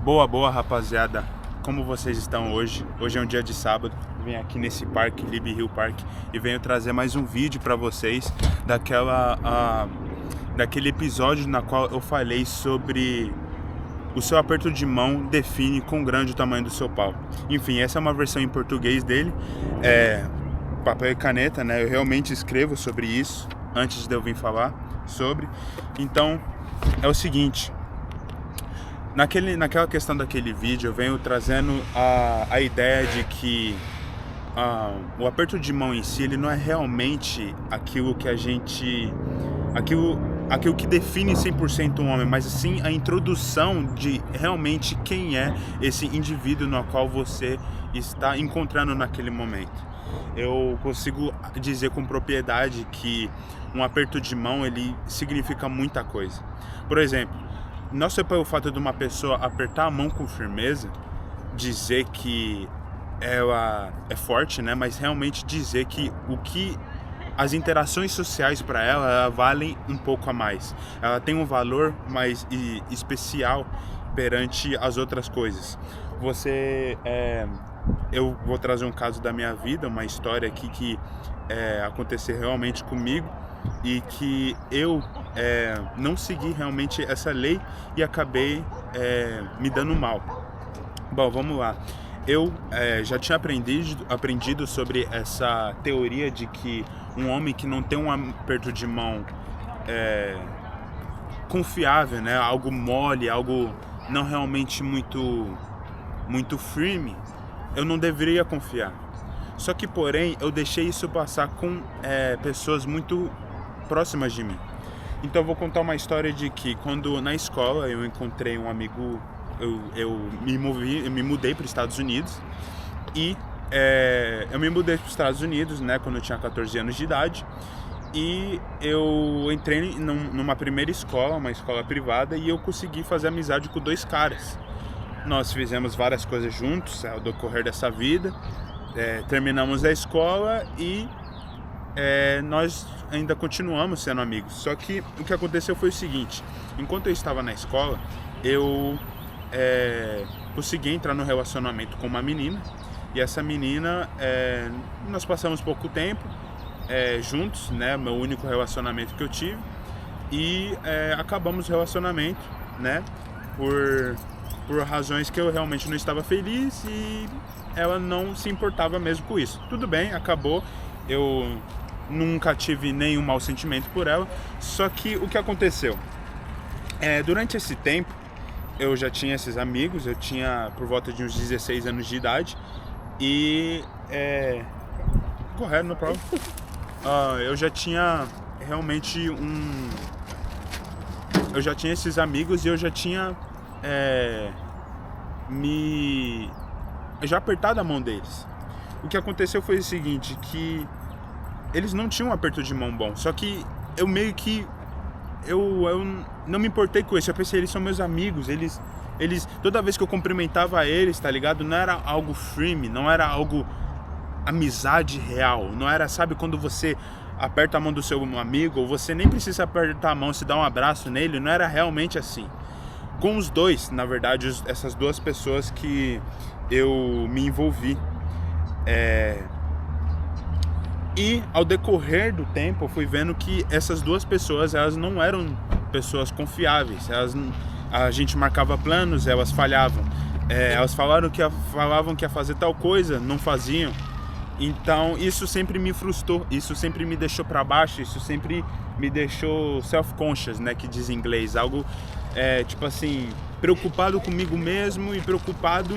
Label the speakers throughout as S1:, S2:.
S1: Boa, rapaziada. Como vocês estão hoje? Hoje é um dia de sábado. Venho aqui nesse parque, Lib Hill Park, e venho trazer mais um vídeo para vocês daquele episódio na qual eu falei sobre o seu aperto de mão define quão grande o tamanho do seu pau. Enfim, essa é uma versão em português dele, papel e caneta, né? Eu realmente escrevo sobre isso antes de eu vir falar sobre. Então, é o seguinte. Naquela questão daquele vídeo, eu venho trazendo a ideia de que o aperto de mão em si, ele não é realmente aquilo que aquilo que define 100% um homem, mas sim a introdução de realmente quem é esse indivíduo no qual você está encontrando naquele momento. Eu consigo dizer com propriedade que um aperto de mão, ele significa muita coisa. Por exemplo, não só pelo fato de uma pessoa apertar a mão com firmeza, dizer que ela é forte, né? Mas realmente dizer que as interações sociais para ela valem um pouco a mais. Ela tem um valor mais especial perante as outras coisas. Eu vou trazer um caso da minha vida, uma história aqui que aconteceu realmente comigo e que eu não segui realmente essa lei e acabei me dando mal. Bom, vamos lá. Eu já tinha aprendido sobre essa teoria de que um homem que não tem um aperto de mão confiável, né, algo mole, algo não realmente muito firme, eu não deveria confiar. Só que, porém, eu deixei isso passar com pessoas muito próximas de mim. Então eu vou contar uma história de que quando na escola eu encontrei um amigo, eu me mudei para os Estados Unidos e eu me mudei para os Estados Unidos, né, quando eu tinha 14 anos de idade, e eu entrei numa primeira escola, uma escola privada, e eu consegui fazer amizade com 2 caras. Nós fizemos várias coisas juntos ao decorrer dessa vida, terminamos a escola e nós ainda continuamos sendo amigos. Só que o que aconteceu foi o seguinte: enquanto eu estava na escola, eu consegui entrar no relacionamento com uma menina, e essa menina, nós passamos pouco tempo juntos, né, meu único relacionamento que eu tive, e acabamos o relacionamento, né, por razões que eu realmente não estava feliz, e ela não se importava mesmo com isso. Tudo bem, acabou, eu nunca tive nenhum mau sentimento por ela. Só que o que aconteceu? Durante esse tempo, eu já tinha esses amigos, eu tinha por volta de uns 16 anos de idade, e correto, no problem. Eu já tinha realmente eu já tinha esses amigos, e eu já tinha eu já apertado a mão deles. O que aconteceu foi o seguinte, que eles não tinham um aperto de mão bom, só que eu meio que eu não me importei com isso. Eu pensei, eles são meus amigos, eles toda vez que eu cumprimentava eles, tá ligado? Não era algo firme, não era algo amizade real, não era, sabe, quando você aperta a mão do seu amigo, ou você nem precisa apertar a mão, se dá um abraço nele, não era realmente assim. Com os dois, na verdade, essas 2 pessoas que eu me envolvi. E ao decorrer do tempo eu fui vendo que essas 2 pessoas, elas não eram pessoas confiáveis. A gente marcava planos, elas falhavam. Elas falavam que ia fazer tal coisa, não faziam. Então isso sempre me frustrou, isso sempre me deixou para baixo, isso sempre me deixou self-conscious, né, que diz em inglês. Algo tipo assim, preocupado comigo mesmo e preocupado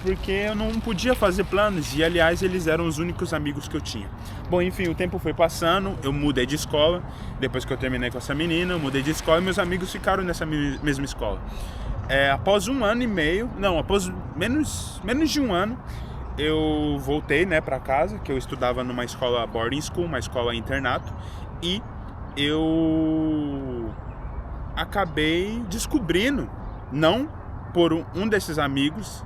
S1: porque eu não podia fazer planos, e aliás eles eram os únicos amigos que eu tinha. Bom, enfim, o tempo foi passando, eu mudei de escola, depois que eu terminei com essa menina, eu mudei de escola e meus amigos ficaram nessa mesma escola. Após 1 ano e meio, não, após menos de 1 ano, eu voltei, né, para casa, que eu estudava numa escola boarding school, uma escola internato, e eu acabei descobrindo, não por um desses amigos,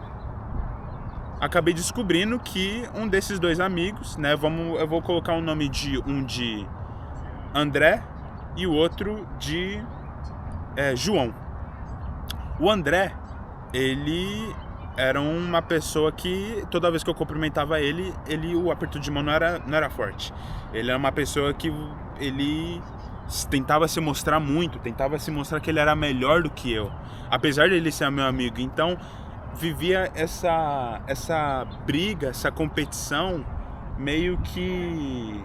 S1: acabei descobrindo que um desses 2 amigos, né, eu vou colocar o nome de André e o outro de João. O André,
S2: ele era uma pessoa que toda vez que eu cumprimentava ele, o aperto de mão não era forte. Ele era uma pessoa que ele tentava se mostrar muito, tentava se mostrar que ele era melhor do que eu, apesar de ele ser meu amigo. Então vivia essa briga, essa competição meio que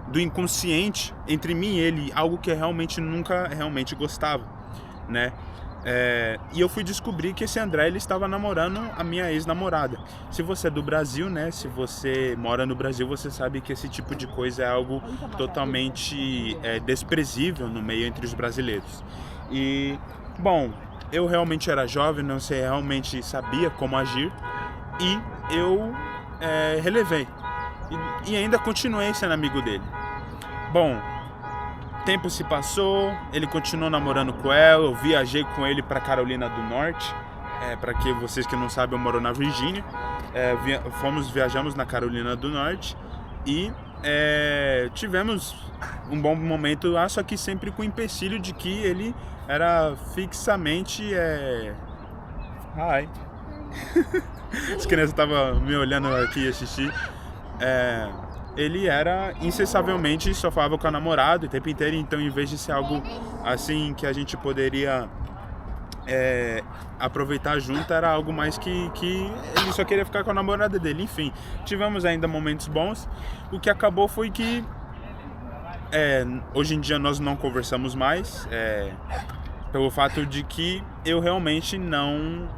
S2: do inconsciente entre mim e ele, algo que eu realmente nunca gostava, né? E eu fui descobrir que esse André, ele estava namorando a minha ex-namorada. Se você é do Brasil, né? Se você mora no Brasil, você sabe que esse tipo de coisa é algo totalmente desprezível no meio entre os brasileiros. E, bom, eu realmente era jovem, não sei, realmente sabia como agir, e eu relevei. E ainda continuei sendo amigo dele. Bom, tempo se passou, ele continuou namorando com ela, eu viajei com ele para Carolina do Norte. Para que vocês que não sabem, eu moro na Virgínia. Viajamos na Carolina do Norte e tivemos um bom momento lá, só que sempre com o empecilho de que ele era fixamente... Ai. As crianças estavam me olhando aqui assistir. Ele era incessavelmente, só falava com a namorada o tempo inteiro. Então, em vez de ser algo assim que a gente poderia aproveitar junto, era algo mais que ele só queria ficar com a namorada dele. Enfim, tivemos ainda momentos bons. O que acabou foi que hoje em dia nós não conversamos mais, pelo fato de que eu realmente não...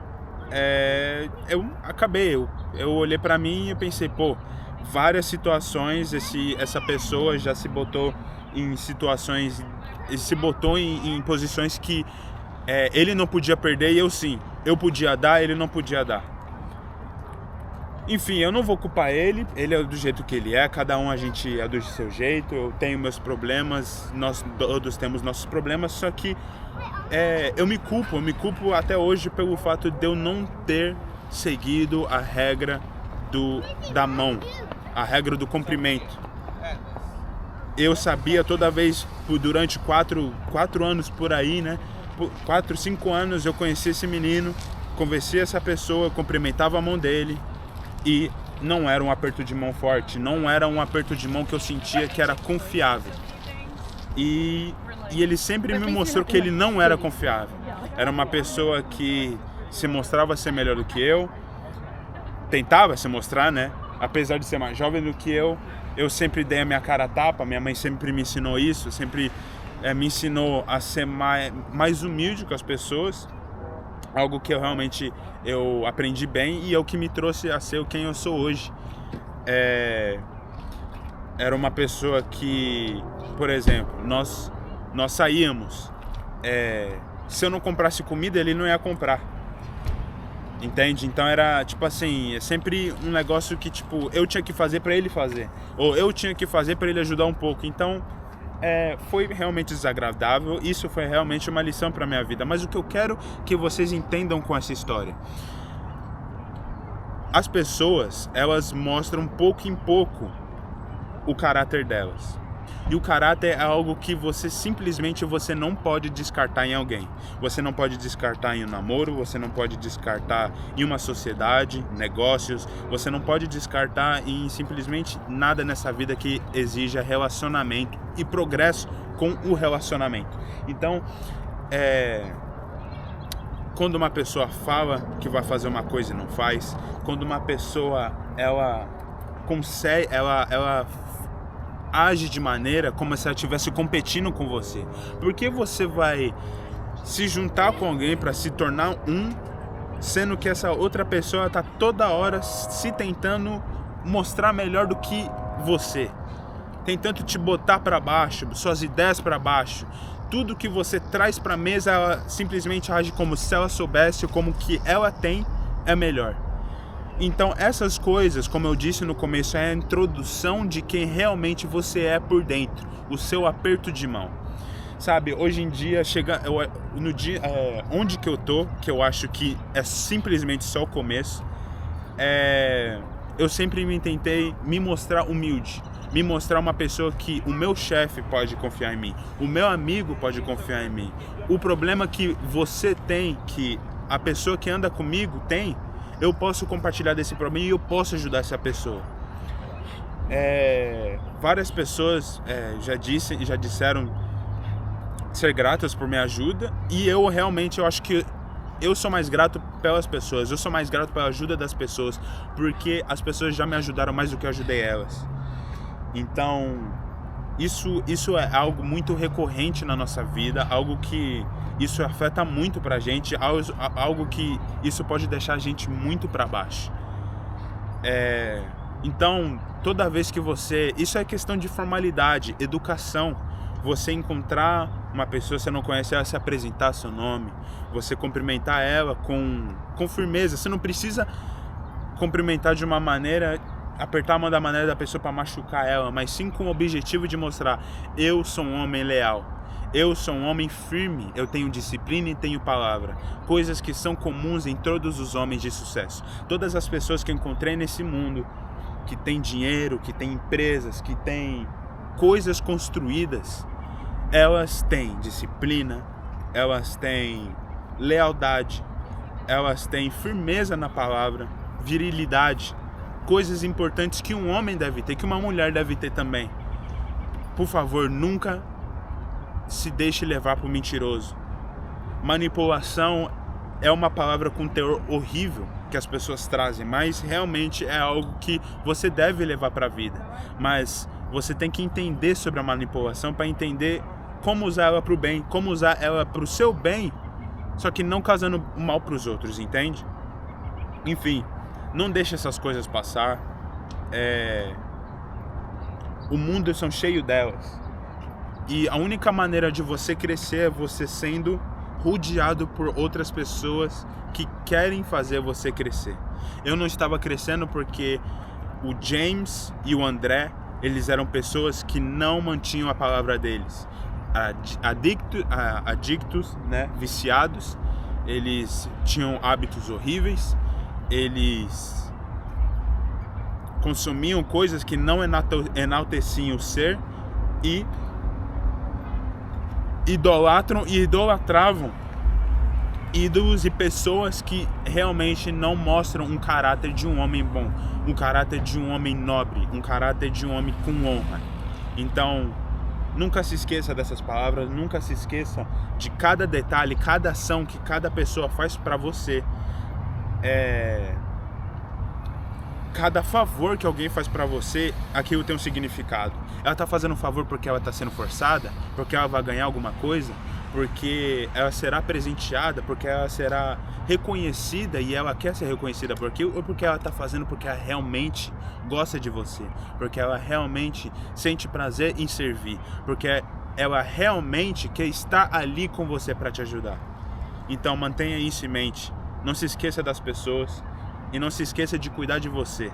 S2: eu olhei pra mim e pensei, várias situações, essa pessoa já se botou em situações, se botou em posições que ele não podia perder e eu sim. Eu podia dar, ele não podia dar. Enfim, eu não vou culpar ele é do jeito que ele é, cada um a gente é do seu jeito, eu tenho meus problemas, nós todos temos nossos problemas, só que eu me culpo até hoje pelo fato de eu não ter seguido a regra da mão, a regra do cumprimento. Eu sabia toda vez, durante 4 anos por aí, né? 4, 5 anos eu conheci esse menino, conversei essa pessoa, cumprimentava a mão dele e não era um aperto de mão forte, não era um aperto de mão que eu sentia que era confiável. E ele sempre me mostrou que ele não era confiável. Era uma pessoa que se mostrava ser melhor do que eu, tentava se mostrar, né? Apesar de ser mais jovem do que eu sempre dei a minha cara a tapa. Minha mãe sempre me ensinou isso, sempre me ensinou a ser mais humilde com as pessoas, algo que eu realmente aprendi bem e é o que me trouxe a ser quem eu sou hoje. Era uma pessoa que, por exemplo, nós saíamos, se eu não comprasse comida, ele não ia comprar. Entende? Então era tipo assim, sempre um negócio que tipo eu tinha que fazer para ele fazer, ou eu tinha que fazer para ele ajudar um pouco. Então foi realmente desagradável. Isso foi realmente uma lição para minha vida. Mas o que eu quero que vocês entendam com essa história: as pessoas, elas mostram pouco em pouco o caráter delas. E o caráter é algo que você não pode descartar em alguém. Você não pode descartar em um namoro, você não pode descartar em uma sociedade, negócios, você não pode descartar em simplesmente nada nessa vida que exija relacionamento e progresso com o relacionamento. Então, quando uma pessoa fala que vai fazer uma coisa e não faz, quando uma pessoa ela age de maneira como se ela estivesse competindo com você. Porque você vai se juntar com alguém para se tornar sendo que essa outra pessoa está toda hora se tentando mostrar melhor do que você, tentando te botar para baixo, suas ideias para baixo. Tudo que você traz para a mesa, ela simplesmente age como se ela soubesse como que ela tem é melhor. Então essas coisas, como eu disse no começo, é a introdução de quem realmente você é por dentro, o seu aperto de mão. Sabe, hoje em dia, no dia onde que eu tô, que eu acho que é simplesmente só o começo, eu sempre tentei me mostrar humilde, me mostrar uma pessoa que o meu chefe pode confiar em mim, o meu amigo pode confiar em mim. O problema que você tem, que a pessoa que anda comigo tem, eu posso compartilhar desse problema e eu posso ajudar essa pessoa. Várias pessoas já disseram ser gratas por minha ajuda, e eu acho que eu sou mais grato pelas pessoas, eu sou mais grato pela ajuda das pessoas, porque as pessoas já me ajudaram mais do que eu ajudei elas. Então, isso é algo muito recorrente na nossa vida, algo que isso afeta muito pra gente, algo que isso pode deixar a gente muito pra baixo. Então, toda vez que isso é questão de formalidade, educação, você encontrar uma pessoa que você não conhece, ela se apresentar seu nome, você cumprimentar ela com firmeza. Você não precisa cumprimentar de uma maneira, apertar a mão da maneira da pessoa para machucar ela, mas sim com o objetivo de mostrar: eu sou um homem leal, eu sou um homem firme, eu tenho disciplina e tenho palavra. Coisas que são comuns em todos os homens de sucesso. Todas as pessoas que eu encontrei nesse mundo, que tem dinheiro, que tem empresas, que tem coisas construídas, elas têm disciplina, elas têm lealdade, elas têm firmeza na palavra, virilidade, coisas importantes que um homem deve ter, que uma mulher deve ter também. Por favor, nunca se deixe levar por mentiroso. Manipulação é uma palavra com teor horrível que as pessoas trazem, mas realmente é algo que você deve levar para a vida. Mas você tem que entender sobre a manipulação para entender como usar ela para o bem, como usar ela para o seu bem, só que não causando mal para os outros, entende? Enfim, não deixe essas coisas passar. O mundo são cheio delas. E a única maneira de você crescer é você sendo rodeado por outras pessoas que querem fazer você crescer. Eu não estava crescendo porque o James e o André, eles eram pessoas que não mantinham a palavra deles. Adictos, né? Viciados, eles tinham hábitos horríveis, eles consumiam coisas que não enalteciam o ser e idolatravam ídolos e pessoas que realmente não mostram um caráter de um homem bom, um caráter de um homem nobre, um caráter de um homem com honra. Então, nunca se esqueça dessas palavras, nunca se esqueça de cada detalhe, cada ação que cada pessoa faz para você. Cada favor que alguém faz pra você, aquilo tem um significado. Ela tá fazendo um favor porque ela tá sendo forçada, porque ela vai ganhar alguma coisa, porque ela será presenteada, porque ela será reconhecida e ela quer ser reconhecida por aquilo, ou porque ela tá fazendo porque ela realmente gosta de você, porque ela realmente sente prazer em servir, porque ela realmente quer estar ali com você para te ajudar. Então mantenha isso em mente. Não se esqueça das pessoas. E não se esqueça de cuidar de você.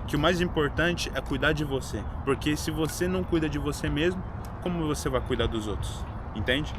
S2: Que o mais importante é cuidar de você. Porque se você não cuida de você mesmo, como você vai cuidar dos outros? Entende?